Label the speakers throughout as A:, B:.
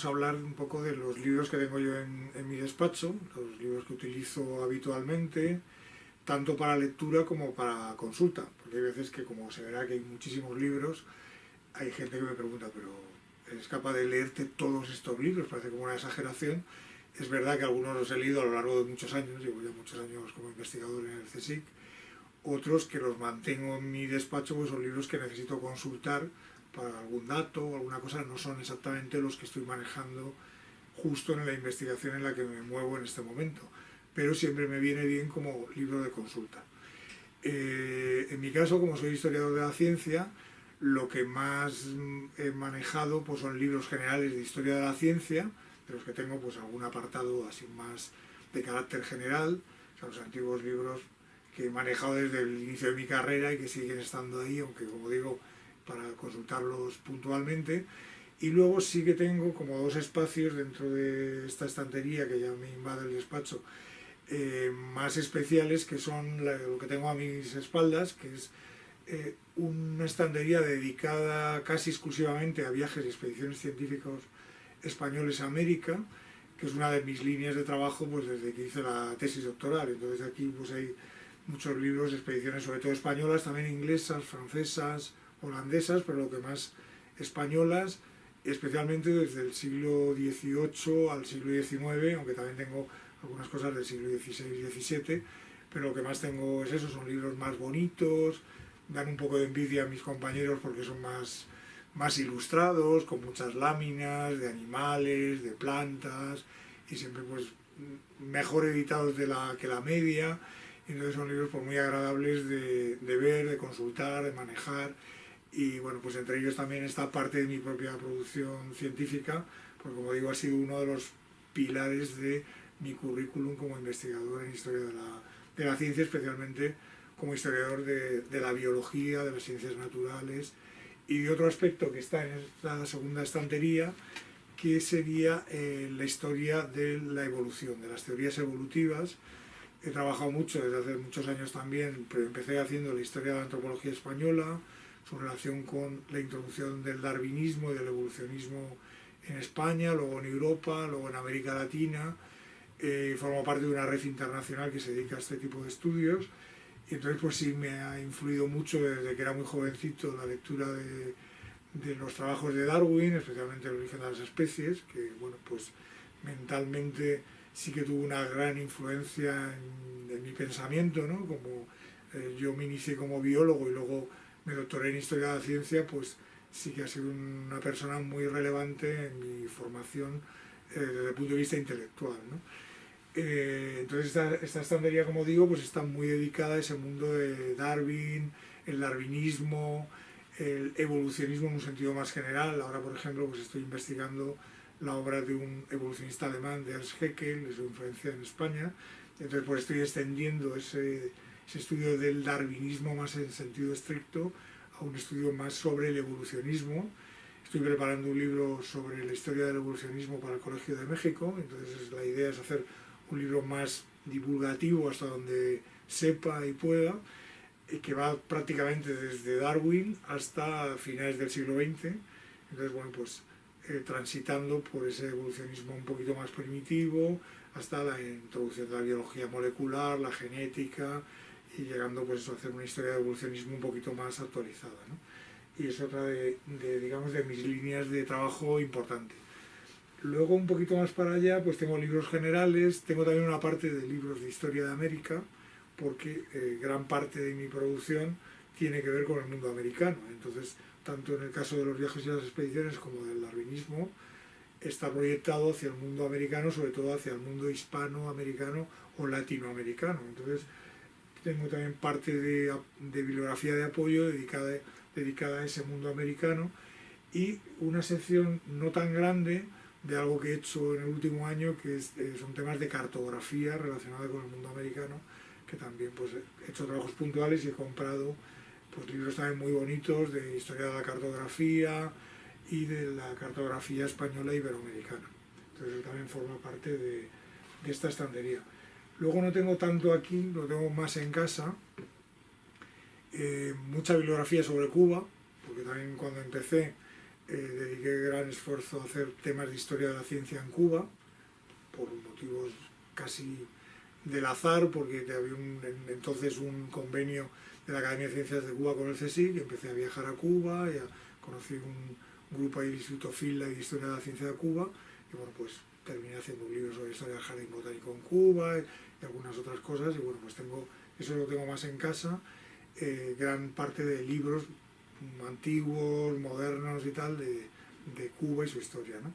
A: vamos a hablar un poco de los libros que tengo yo en mi despacho, los libros que utilizo habitualmente, tanto para lectura como para consulta, porque hay veces que, como se verá que hay muchísimos libros, hay gente que me pregunta, pero ¿eres capaz de leerte todos estos libros? Parece como una exageración. Es verdad que algunos los he leído a lo largo de muchos años, llevo ya muchos años como investigador en el CSIC. Otros que los mantengo en mi despacho pues son libros que necesito consultar para algún dato o alguna cosa, no son exactamente los que estoy manejando justo en la investigación en la que me muevo en este momento, pero siempre me viene bien como libro de consulta. En mi caso, como soy historiador de la ciencia, lo que más he manejado pues son libros generales de historia de la ciencia, de los que tengo pues algún apartado así más de carácter general, o sea, los antiguos libros que he manejado desde el inicio de mi carrera y que siguen estando ahí, aunque como digo, para consultarlos puntualmente. Y luego sí que tengo como dos espacios dentro de esta estantería que ya me invade el despacho, más especiales, que son lo que tengo a mis espaldas, que es una estantería dedicada casi exclusivamente a viajes y expediciones científicos españoles a América, que es una de mis líneas de trabajo pues desde que hice la tesis doctoral. Entonces aquí pues hay muchos libros de expediciones, sobre todo españolas, también inglesas, francesas, holandesas, pero lo que más españolas, especialmente desde el siglo XVIII al siglo XIX, aunque también tengo algunas cosas del siglo XVI y XVII, pero lo que más tengo es eso, son libros más bonitos, dan un poco de envidia a mis compañeros porque son más ilustrados, con muchas láminas de animales, de plantas, y siempre pues mejor editados que la media. Entonces son libros pues muy agradables de ver, de consultar, de manejar, y bueno, pues entre ellos también está parte de mi propia producción científica, porque como digo ha sido uno de los pilares de mi currículum como investigador en historia de la ciencia, especialmente como historiador de la biología, de las ciencias naturales, y de otro aspecto que está en esta segunda estantería, que sería la historia de la evolución, de las teorías evolutivas. He trabajado mucho desde hace muchos años también, pero empecé haciendo la historia de la antropología española, su relación con la introducción del darwinismo y del evolucionismo en España, luego en Europa, luego en América Latina. Formo parte de una red internacional que se dedica a este tipo de estudios, y entonces pues sí me ha influido mucho desde que era muy jovencito la lectura de los trabajos de Darwin, especialmente el origen de las especies, que bueno, pues mentalmente sí que tuvo una gran influencia en mi pensamiento, ¿no? Como yo me inicié como biólogo y luego me doctoré en historia de la ciencia, pues sí que ha sido una persona muy relevante en mi formación desde el punto de vista intelectual, ¿no? Entonces esta estantería, como digo, pues está muy dedicada a ese mundo de Darwin, el darwinismo, el evolucionismo en un sentido más general. Ahora, por ejemplo, pues estoy investigando la obra de un evolucionista alemán, de Ernst Haeckel, de su influencia en España. Entonces pues estoy extendiendo ese estudio del darwinismo más en sentido estricto a un estudio más sobre el evolucionismo. Estoy preparando un libro sobre la historia del evolucionismo para el Colegio de México, entonces la idea es hacer un libro más divulgativo hasta donde sepa y pueda, que va prácticamente desde Darwin hasta finales del siglo XX. Entonces, bueno, pues transitando por ese evolucionismo un poquito más primitivo hasta la introducción de la biología molecular, la genética, y llegando pues a hacer una historia de evolucionismo un poquito más actualizada, ¿no? Y es otra digamos, de mis líneas de trabajo importante. Luego, un poquito más para allá, pues tengo libros generales, tengo también una parte de libros de historia de América, porque gran parte de mi producción tiene que ver con el mundo americano. Entonces, tanto en el caso de los viajes y las expediciones como del darwinismo, está proyectado hacia el mundo americano, sobre todo hacia el mundo hispanoamericano o latinoamericano. Entonces, tengo también parte de bibliografía de apoyo dedicada a ese mundo americano, y una sección no tan grande de algo que he hecho en el último año, que son temas de cartografía relacionada con el mundo americano, que también pues he hecho trabajos puntuales y he comprado pues libros también muy bonitos de historia de la cartografía y de la cartografía española e iberoamericana. Entonces también forma parte de esta estantería. Luego no tengo tanto aquí, lo tengo más en casa, mucha bibliografía sobre Cuba, porque también cuando empecé dediqué gran esfuerzo a hacer temas de historia de la ciencia en Cuba, por motivos casi del azar, porque había entonces un convenio de la Academia de Ciencias de Cuba con el CSIC, y empecé a viajar a Cuba, y conocí un grupo ahí del Instituto Fila y de Historia de la Ciencia de Cuba, y bueno, pues terminé haciendo un libro sobre historia del jardín botánico en Cuba y algunas otras cosas, y bueno, pues eso lo tengo más en casa, gran parte de libros antiguos, modernos y tal, de Cuba y su historia, ¿no?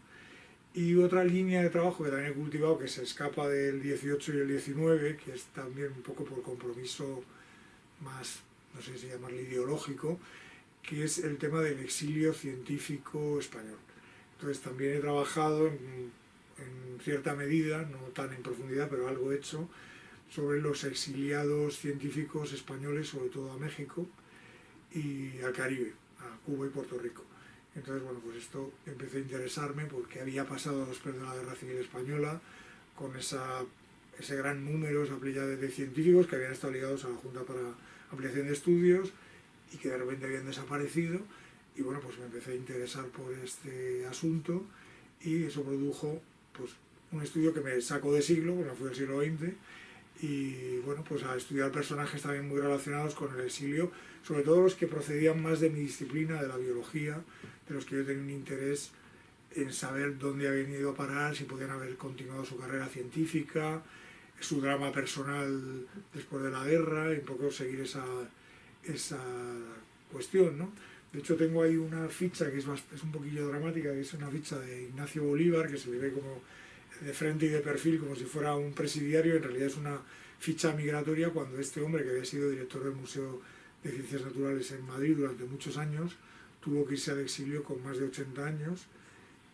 A: Y otra línea de trabajo que también he cultivado, que se escapa del 18 y el 19, que es también un poco por compromiso más, no sé si llamarlo ideológico, que es el tema del exilio científico español. Entonces también he trabajado en cierta medida, no tan en profundidad, pero algo hecho, sobre los exiliados científicos españoles, sobre todo a México y al Caribe, a Cuba y Puerto Rico. Entonces, bueno, pues esto empecé a interesarme porque había pasado después de la Guerra Civil Española con ese gran número, esa playa de científicos que habían estado ligados a la Junta para Ampliación de Estudios y que de repente habían desaparecido. Y bueno, pues me empecé a interesar por este asunto y eso produjo pues un estudio que me sacó de siglo, porque fui del siglo XX, y bueno, pues a estudiar personajes también muy relacionados con el exilio, sobre todo los que procedían más de mi disciplina, de la biología, de los que yo tenía un interés en saber dónde habían ido a parar, si podían haber continuado su carrera científica, su drama personal después de la guerra, y un poco seguir esa cuestión, ¿no? De hecho tengo ahí una ficha que es un poquillo dramática, que es una ficha de Ignacio Bolívar, que se le ve como de frente y de perfil como si fuera un presidiario. En realidad es una ficha migratoria cuando este hombre, que había sido director del Museo de Ciencias Naturales en Madrid durante muchos años, tuvo que irse al exilio con más de 80 años,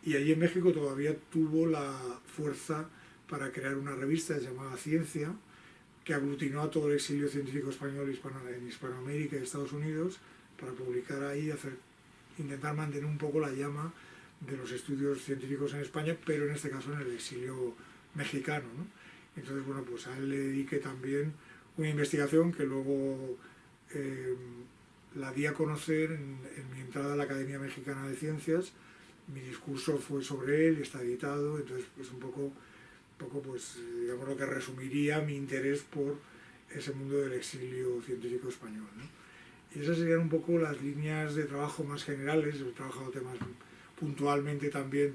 A: y allí en México todavía tuvo la fuerza para crear una revista llamada Ciencia, que aglutinó a todo el exilio científico español en Hispanoamérica y Estados Unidos, para publicar ahí, intentar mantener un poco la llama de los estudios científicos en España, pero en este caso en el exilio mexicano, ¿no? Entonces, bueno, pues a él le dediqué también una investigación que luego la di a conocer en mi entrada a la Academia Mexicana de Ciencias. Mi discurso fue sobre él, está editado, entonces es un poco pues, digamos, lo que resumiría mi interés por ese mundo del exilio científico español, ¿no? Y esas serían un poco las líneas de trabajo más generales. He trabajado temas puntualmente también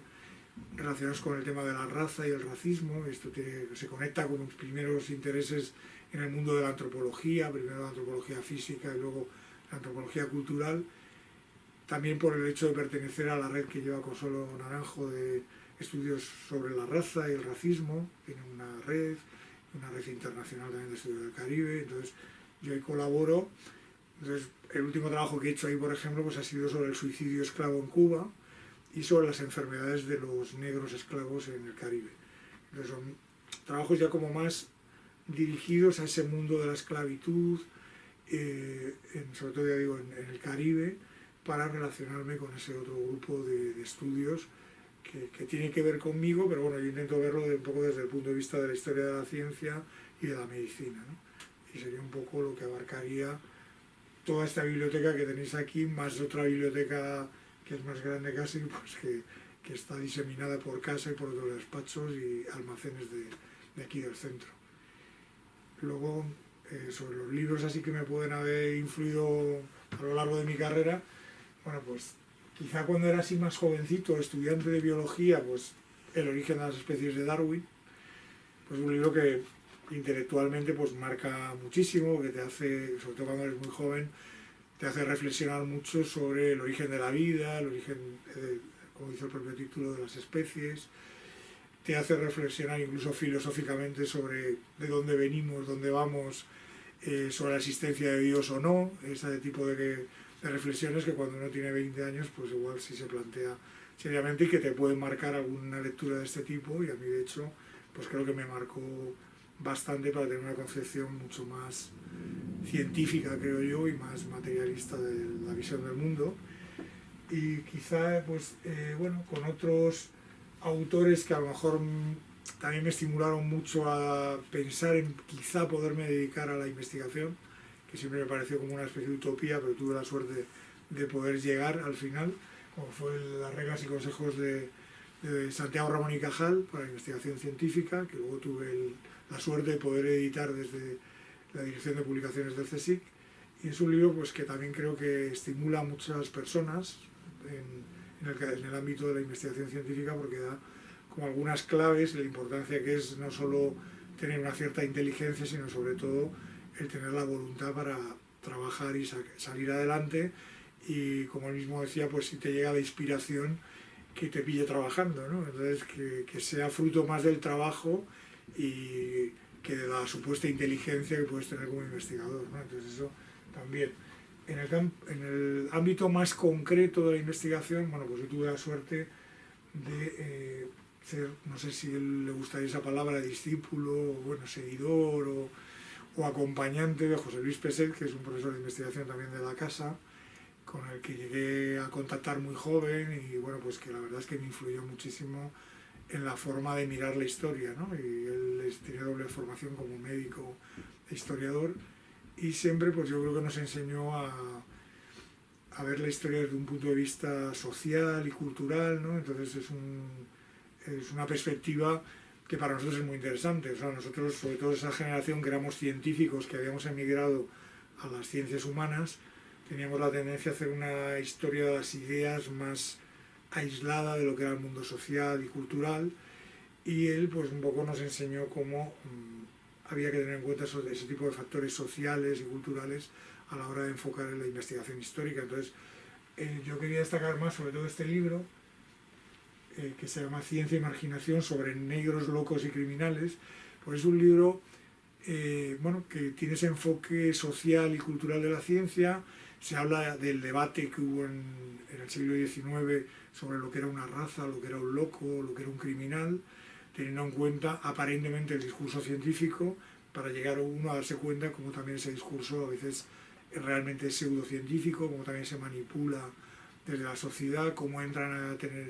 A: relacionados con el tema de la raza y el racismo. Esto se conecta con mis primeros intereses en el mundo de la antropología, primero la antropología física y luego la antropología cultural. También por el hecho de pertenecer a la red que lleva Consuelo Naranjo de estudios sobre la raza y el racismo. Tiene una red internacional también de estudios del Caribe. Entonces yo ahí colaboro. Entonces, el último trabajo que he hecho ahí, por ejemplo, pues ha sido sobre el suicidio esclavo en Cuba y sobre las enfermedades de los negros esclavos en el Caribe. Entonces son trabajos ya como más dirigidos a ese mundo de la esclavitud, sobre todo, ya digo, en el Caribe, para relacionarme con ese otro grupo de estudios que tiene que ver conmigo, pero bueno, yo intento verlo un poco desde el punto de vista de la historia de la ciencia y de la medicina, ¿no? Y sería un poco lo que abarcaría toda esta biblioteca que tenéis aquí, más otra biblioteca que es más grande casi, pues que está diseminada por casa y por otros despachos y almacenes de aquí del centro. Luego, sobre los libros así que me pueden haber influido a lo largo de mi carrera, bueno, pues quizá cuando era así más jovencito, estudiante de biología, pues El origen de las especies de Darwin, pues un libro que intelectualmente pues marca muchísimo, que te hace, sobre todo cuando eres muy joven, te hace reflexionar mucho sobre el origen de la vida, el origen, como dice el propio título, de las especies. Te hace reflexionar incluso filosóficamente sobre de dónde venimos, dónde vamos, sobre la existencia de Dios o no, ese tipo de reflexiones que cuando uno tiene 20 años pues igual sí se plantea seriamente, y que te pueden marcar alguna lectura de este tipo. Y a mí de hecho pues creo que me marcó bastante para tener una concepción mucho más científica, creo yo, y más materialista de la visión del mundo. Y quizá pues bueno, con otros autores que a lo mejor también me estimularon mucho a pensar en quizá poderme dedicar a la investigación, que siempre me pareció como una especie de utopía, pero tuve la suerte de poder llegar al final, como fue las reglas y consejos de Santiago Ramón y Cajal para la investigación científica, que luego tuve la suerte de poder editar desde la Dirección de Publicaciones del CSIC. Y es un libro pues, que también creo que estimula a muchas personas en el ámbito de la investigación científica, porque da como algunas claves y la importancia que es no solo tener una cierta inteligencia, sino sobre todo el tener la voluntad para trabajar y salir adelante, y como él mismo decía, pues si te llega la inspiración, que te pille trabajando, ¿no? Entonces que sea fruto más del trabajo y que de la supuesta inteligencia que puedes tener como investigador, ¿no? Entonces eso también. En el ámbito más concreto de la investigación, bueno, pues yo tuve la suerte de ser, no sé si le gustaría esa palabra, discípulo, o bueno, seguidor o acompañante de José Luis Peset, que es un profesor de investigación también de la casa, con el que llegué a contactar muy joven, y bueno, pues que la verdad es que me influyó muchísimo en la forma de mirar la historia, ¿no? Y él tenía doble formación como médico e historiador, y siempre pues yo creo que nos enseñó a ver la historia desde un punto de vista social y cultural, ¿no? Entonces es una perspectiva que para nosotros es muy interesante. O sea, nosotros, sobre todo esa generación que éramos científicos, que habíamos emigrado a las ciencias humanas, teníamos la tendencia a hacer una historia de las ideas más aislada de lo que era el mundo social y cultural, y él pues un poco nos enseñó cómo había que tener en cuenta ese tipo de factores sociales y culturales a la hora de enfocar en la investigación histórica. Entonces yo quería destacar más sobre todo este libro, que se llama Ciencia y Marginación, sobre negros, locos y criminales. Pues es un libro bueno, que tiene ese enfoque social y cultural de la ciencia. Se habla del debate que hubo en el siglo XIX sobre lo que era una raza, lo que era un loco, lo que era un criminal, teniendo en cuenta aparentemente el discurso científico, para llegar uno a darse cuenta cómo también ese discurso a veces es realmente pseudocientífico, cómo también se manipula desde la sociedad, cómo entran a tener,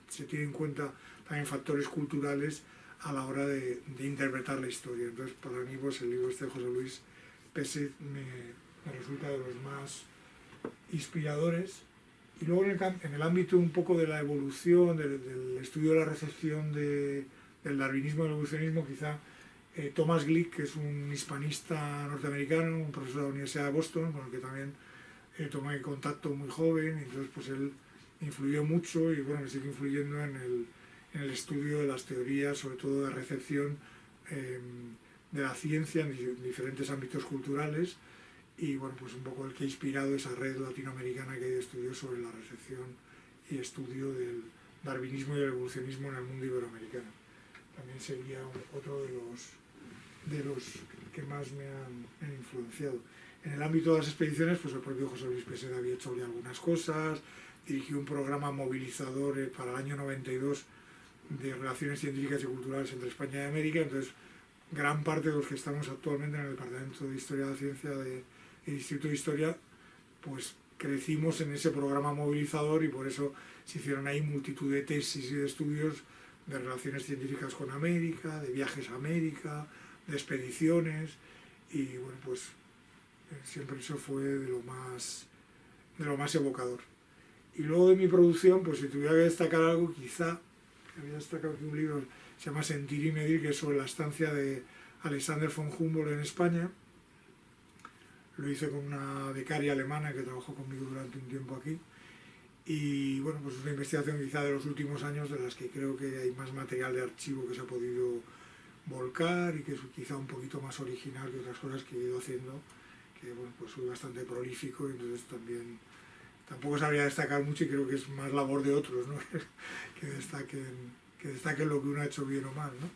A: se tienen en cuenta también factores culturales a la hora de interpretar la historia. Entonces, para mí, pues el libro este de José Luis Peset me resulta de los más inspiradores. Y luego en el ámbito un poco de la evolución, del estudio de la recepción del darwinismo y el evolucionismo, quizá Thomas Glick, que es un hispanista norteamericano, un profesor de la Universidad de Boston, con el que también tomé contacto muy joven, y entonces pues él influyó mucho, y bueno, me sigue influyendo en el estudio de las teorías, sobre todo de recepción de la ciencia en diferentes ámbitos culturales, y bueno, pues un poco el que ha inspirado esa red latinoamericana que hay de estudios sobre la recepción y estudio del darwinismo y el evolucionismo en el mundo iberoamericano. También sería otro de los que más me han influenciado. En el ámbito de las expediciones, pues el propio José Luis Peset había hecho ya algunas cosas, dirigió un programa movilizador para el año 92 de relaciones científicas y culturales entre España y América. Entonces, gran parte de los que estamos actualmente en el Departamento de Historia de la Ciencia del Instituto de Historia, pues crecimos en ese programa movilizador, y por eso se hicieron ahí multitud de tesis y de estudios de relaciones científicas con América, de viajes a América, de expediciones, y bueno, pues siempre eso fue de lo más evocador. Y luego de mi producción, pues si tuviera que destacar algo, quizá había destacado aquí un libro, se llama Sentir y Medir, que es sobre la estancia de Alexander von Humboldt en España. Lo hice con una becaria alemana que trabajó conmigo durante un tiempo aquí, y bueno, pues es una investigación quizá de los últimos años de las que creo que hay más material de archivo que se ha podido volcar, y que es quizá un poquito más original que otras cosas que he ido haciendo, que bueno, pues soy bastante prolífico, y entonces también tampoco sabría destacar mucho, y creo que es más labor de otros, ¿no? que destaquen lo que uno ha hecho bien o mal, ¿no?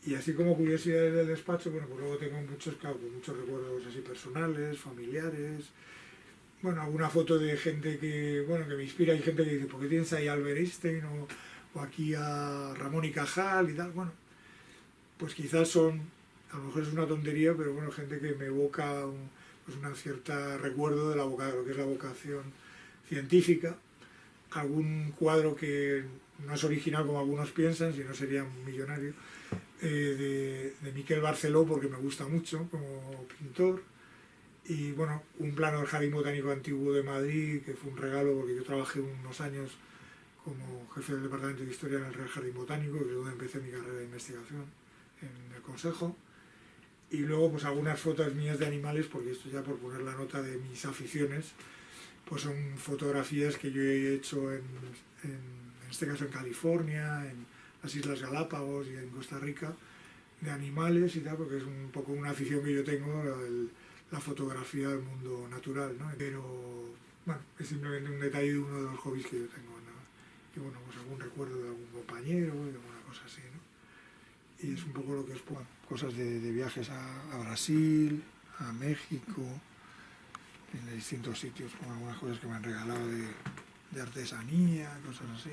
A: Y así como curiosidades del despacho, bueno, pues luego tengo muchos recuerdos así personales, familiares, bueno, alguna foto de gente que me inspira. Hay gente que dice, ¿por qué tienes ahí a Albert Einstein o aquí a Ramón y Cajal y tal? Bueno, pues quizás a lo mejor es una tontería, pero bueno, gente que me evoca pues una cierta recuerdo de lo que es la vocación científica. Algún cuadro que no es original como algunos piensan, si no sería un millonario, de Miquel Barceló, porque me gusta mucho como pintor. Y bueno, un plano del Jardín Botánico Antiguo de Madrid, que fue un regalo porque yo trabajé unos años como jefe del Departamento de Historia en el Real Jardín Botánico, que es donde empecé mi carrera de investigación en el Consejo. Y luego pues algunas fotos mías de animales, porque esto ya por poner la nota de mis aficiones, pues son fotografías que yo he hecho en este caso en California, en las Islas Galápagos y en Costa Rica, de animales y tal, porque es un poco una afición que yo tengo, la fotografía del mundo natural, ¿no? Pero bueno, es simplemente un detalle de uno de los hobbies que yo tengo, ¿no? Y bueno, pues algún recuerdo de algún compañero y alguna cosa así, ¿no? Y es un poco lo que es, bueno, cosas de viajes a Brasil, a México, en distintos sitios, con algunas cosas que me han regalado de artesanía, cosas así.